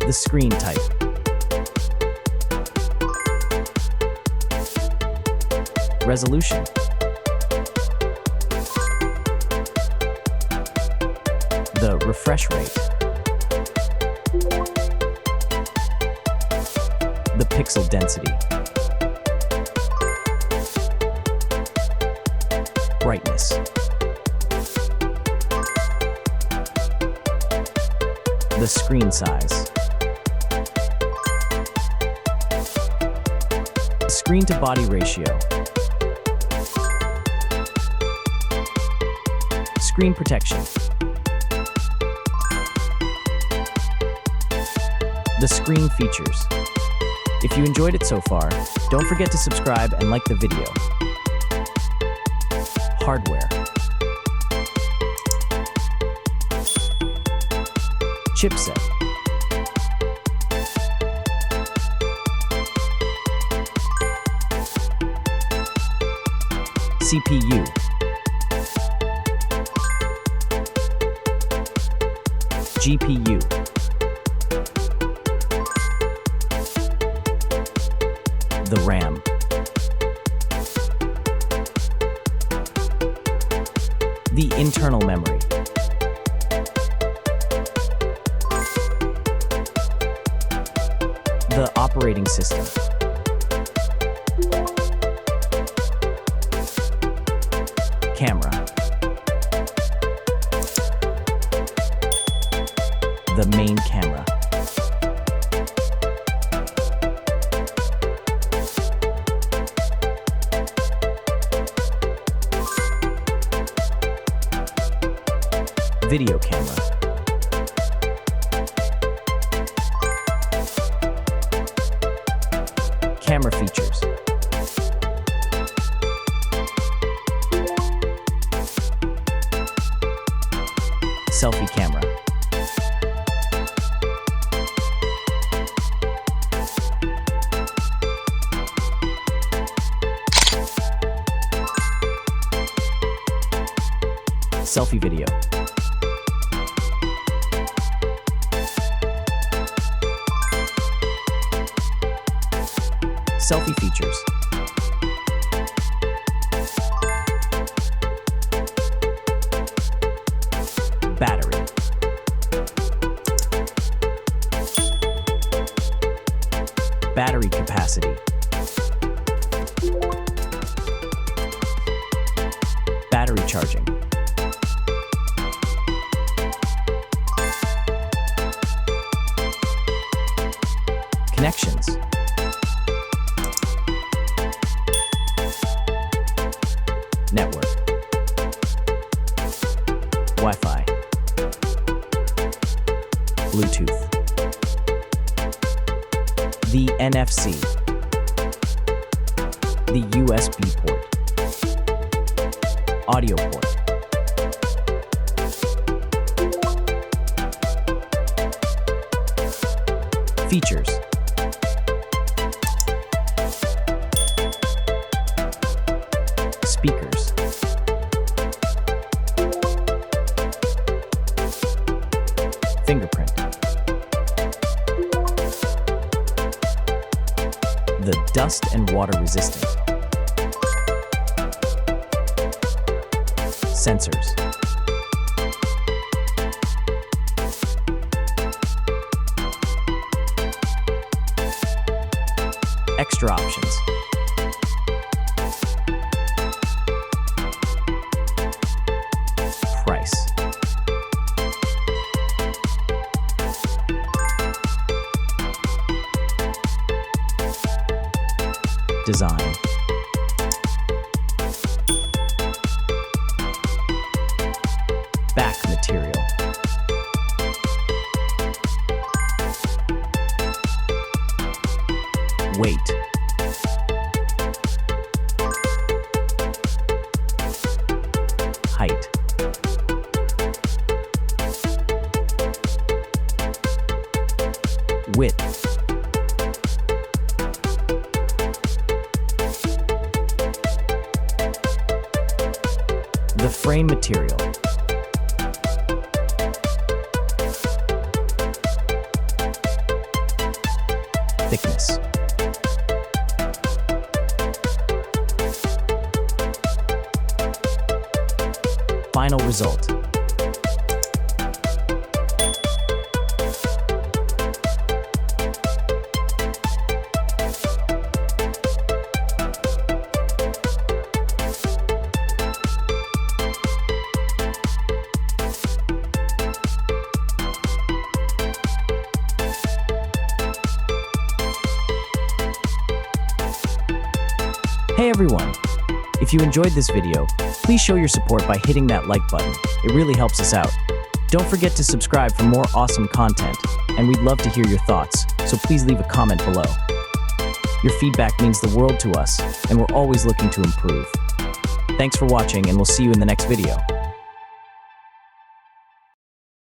The screen type. Resolution. The refresh rate. The pixel density. Brightness. The screen size. Screen-to-body ratio. Screen protection. The screen features. If you enjoyed it so far, don't forget to subscribe and like the video. Hardware. Chipset. CPU. GPU. The RAM. The internal memory. The operating system. Camera. The main camera. Video camera. Camera features. Selfie camera. Selfie video. Selfie features. Battery. Battery capacity. Battery charging. Connections. Network. Wi-Fi. Bluetooth. The NFC. The USB port. Audio port. Features. Speakers. Fingerprint. The dust and water resistant. Sensors. Extra options. Price. Design. Back material. Weight. Height. Width. The frame material. thickness. Final result. Hey everyone! If you enjoyed this video, please show your support by hitting that like button. It really helps us out. Don't forget to subscribe for more awesome content, and we'd love to hear your thoughts, so please leave a comment below. Your feedback means the world to us, and we're always looking to improve. Thanks for watching, and we'll see you in the next video.